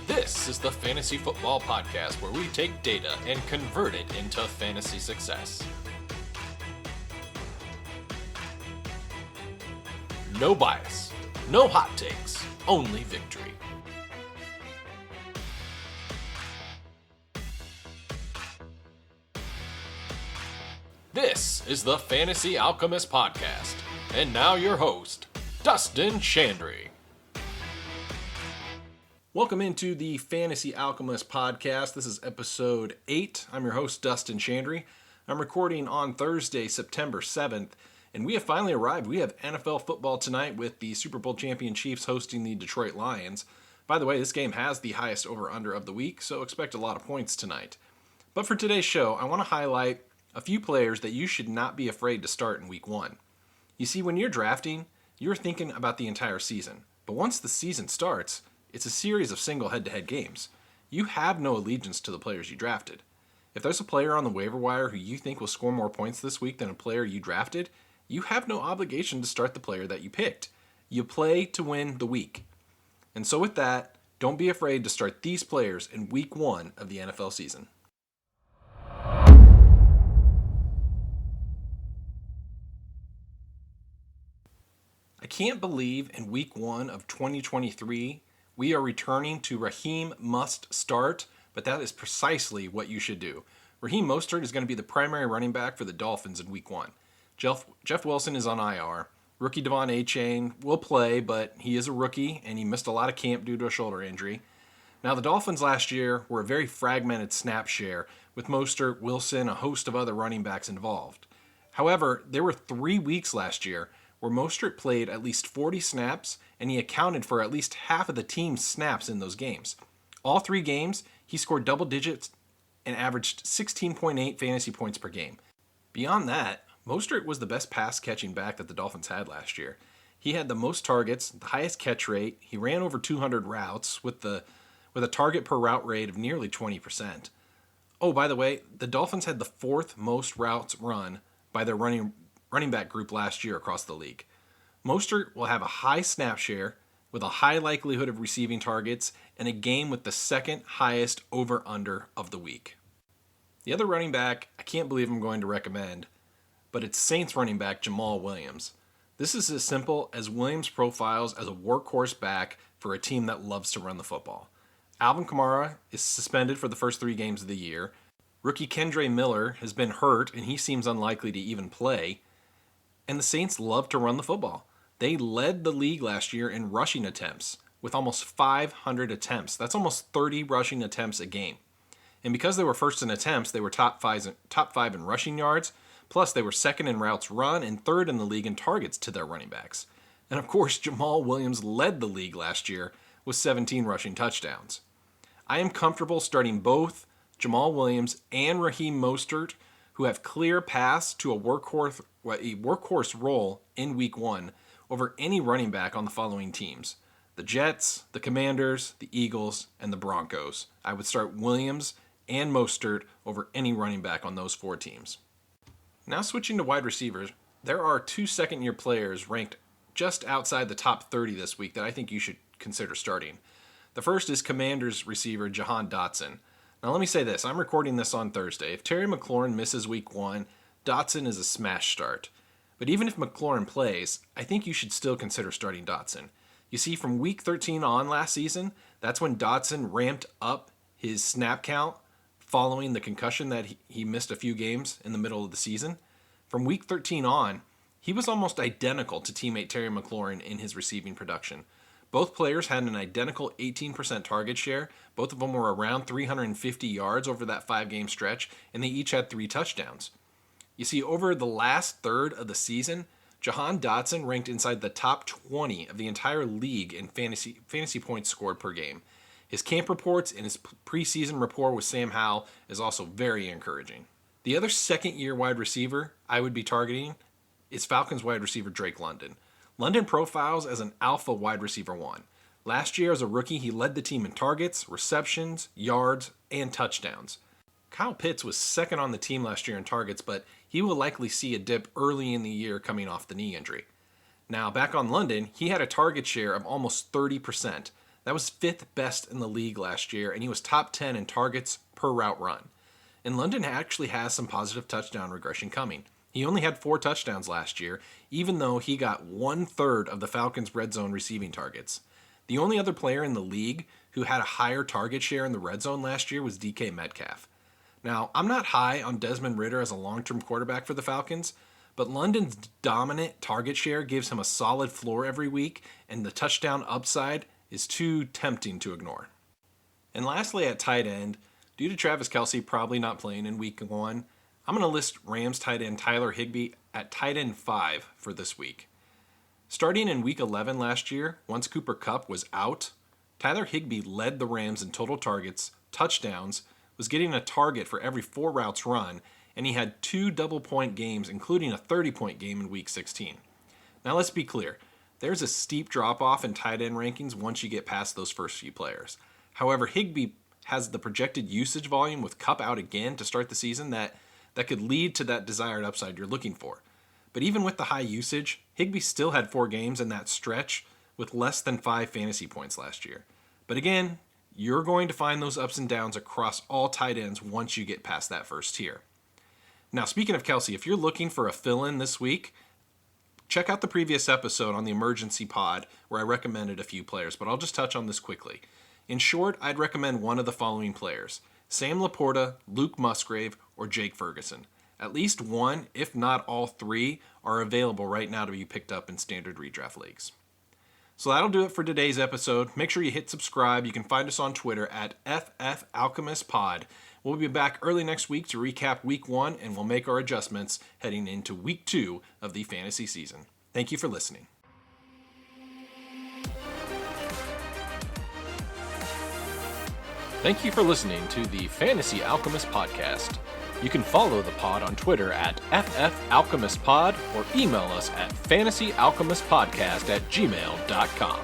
This is the Fantasy Football Podcast, where we take data and convert it into fantasy success. No bias, no hot takes, only victory. This is the Fantasy Alchemist Podcast, and now your host, Dustin Chandry. Welcome into the Fantasy Alchemist Podcast. This is episode 8. I'm your host, Dustin Chandry. I'm recording on Thursday, September 7th, and we have finally arrived. We have NFL football tonight with the Super Bowl champion Chiefs hosting the Detroit Lions. By the way, this game has the highest over-under of the week, so expect a lot of points tonight. But for today's show, I want to highlight a few players that you should not be afraid to start in week 1. You see, when you're drafting, you're thinking about the entire season. But once the season starts, it's a series of single head-to-head games. You have no allegiance to the players you drafted. If there's a player on the waiver wire who you think will score more points this week than a player you drafted, you have no obligation to start the player that you picked. You play to win the week. And so with that, don't be afraid to start these players in week 1 of the NFL season. I can't believe in week 1 of 2023, we are returning to Raheem Must Start, but that is precisely what you should do. Raheem Mostert is going to be the primary running back for the Dolphins in week 1. Jeff Wilson is on IR. Rookie Devon Achane will play, but he is a rookie, and he missed a lot of camp due to a shoulder injury. Now, the Dolphins last year were a very fragmented snap share, with Mostert, Wilson, a host of other running backs involved. However, there were 3 weeks last year where Mostert played at least 40 snaps, and he accounted for at least half of the team's snaps in those games. All 3 games, he scored double digits and averaged 16.8 fantasy points per game. Beyond that, Mostert was the best pass-catching back that the Dolphins had last year. He had the most targets, the highest catch rate. He ran over 200 routes with a target per route rate of nearly 20%. Oh, by the way, the Dolphins had the 4th most routes run by their running back group last year across the league. Mostert will have a high snap share with a high likelihood of receiving targets and a game with the 2nd highest over-under of the week. The other running back I can't believe I'm going to recommend, but it's Saints running back Jamaal Williams. This is as simple as Williams profiles as a workhorse back for a team that loves to run the football. Alvin Kamara is suspended for the first 3 games of the year. Rookie Kendre Miller has been hurt, and he seems unlikely to even play. And the Saints love to run the football. They led the league last year in rushing attempts with almost 500 attempts. That's almost 30 rushing attempts a game. And because they were first in attempts, they were top 5 in rushing yards. Plus, they were 2nd in routes run and 3rd in the league in targets to their running backs. And of course, Jamaal Williams led the league last year with 17 rushing touchdowns. I am comfortable starting both Jamaal Williams and Raheem Mostert, who have clear paths to a workhorse role in week 1 over any running back on the following teams: the Jets, the Commanders, the Eagles, and the Broncos. I would start Williams and Mostert over any running back on those 4 teams. Now switching to wide receivers, there are 2 second-year players ranked just outside the top 30 this week that I think you should consider starting. The first is Commanders receiver Jahan Dotson. Now let me say this, I'm recording this on Thursday. If Terry McLaurin misses week 1, Dotson is a smash start. But even if McLaurin plays, I think you should still consider starting Dotson. You see, from week 13 on last season, that's when Dotson ramped up his snap count following the concussion that he missed a few games in the middle of the season. From week 13 on, he was almost identical to teammate Terry McLaurin in his receiving production. Both players had an identical 18% target share. Both of them were around 350 yards over that 5-game stretch, and they each had 3 touchdowns. You see, over the last third of the season, Jahan Dotson ranked inside the top 20 of the entire league in fantasy points scored per game. His camp reports and his preseason rapport with Sam Howell is also very encouraging. The other second-year wide receiver I would be targeting is Falcons wide receiver Drake London. London profiles as an alpha wide receiver 1. Last year as a rookie, he led the team in targets, receptions, yards, and touchdowns. Kyle Pitts was 2nd on the team last year in targets, but he will likely see a dip early in the year coming off the knee injury. Now, back on London, he had a target share of almost 30%. That was 5th best in the league last year, and he was top 10 in targets per route run. And London actually has some positive touchdown regression coming. He only had 4 touchdowns last year, even though he got 1/3 of the Falcons' red zone receiving targets. The only other player in the league who had a higher target share in the red zone last year was DK Metcalf. Now, I'm not high on Desmond Ridder as a long-term quarterback for the Falcons, but London's dominant target share gives him a solid floor every week, and the touchdown upside is too tempting to ignore. And lastly, at tight end, due to Travis Kelce probably not playing in week 1, I'm going to list Rams tight end Tyler Higbee at tight end 5 for this week. Starting in week 11 last year, once Cooper Kupp was out, Tyler Higbee led the Rams in total targets, touchdowns, was getting a target for every 4 routes run, and he had 2 double-point games, including a 30-point game in week 16. Now let's be clear. There's a steep drop-off in tight end rankings once you get past those first few players. However, Higbee has the projected usage volume with Kupp out again to start the season that could lead to that desired upside you're looking for. But even with the high usage, Higbee still had 4 games in that stretch with less than 5 fantasy points last year. But again, you're going to find those ups and downs across all tight ends once you get past that first tier. Now, speaking of Kelce, if you're looking for a fill-in this week, check out the previous episode on the emergency pod where I recommended a few players, but I'll just touch on this quickly. In short, I'd recommend one of the following players: Sam Laporta, Luke Musgrave, or Jake Ferguson. At least one, if not all 3, are available right now to be picked up in standard redraft leagues. So that'll do it for today's episode. Make sure you hit subscribe. You can find us on Twitter at FFAlchemistPod. We'll be back early next week to recap week 1, and we'll make our adjustments heading into week 2 of the fantasy season. Thank you for listening. Thank you for listening to the Fantasy Alchemist Podcast. You can follow the pod on Twitter at FFAlchemistPod or email us at fantasyalchemistpodcast@gmail.com.